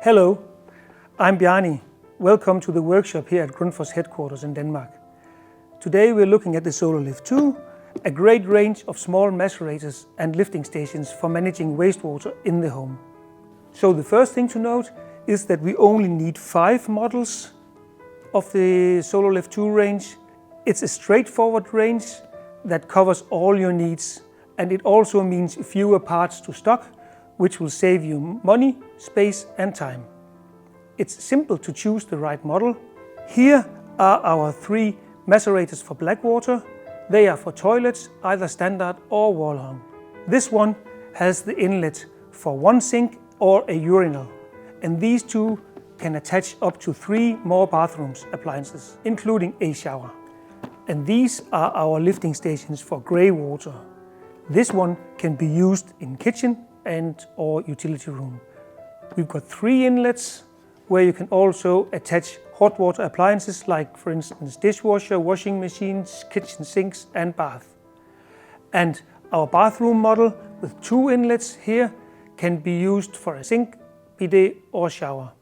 Hello, I'm Bjarni. Welcome to the workshop here at Grundfos headquarters in Denmark. Today we're looking at the SolarLift 2, a great range of small macerators and lifting stations for managing wastewater in the home. So the first thing to note is that we only need 5 models of the SolarLift 2 range. It's a straightforward range that covers all your needs, and it also means fewer parts to stock, which will save you money, space and time. It's simple to choose the right model. Here are our 3 macerators for black water. They are for toilets, either standard or wall hung. This one has the inlet for 1 sink or a urinal, and these 2 can attach up to 3 more bathrooms appliances, including a shower. And these are our lifting stations for grey water. This one can be used in kitchen and or utility room. We've got 3 inlets where you can also attach hot water appliances like, for instance, dishwasher, washing machines, kitchen sinks and bath. And our bathroom model with 2 inlets here can be used for a sink, bidet or shower.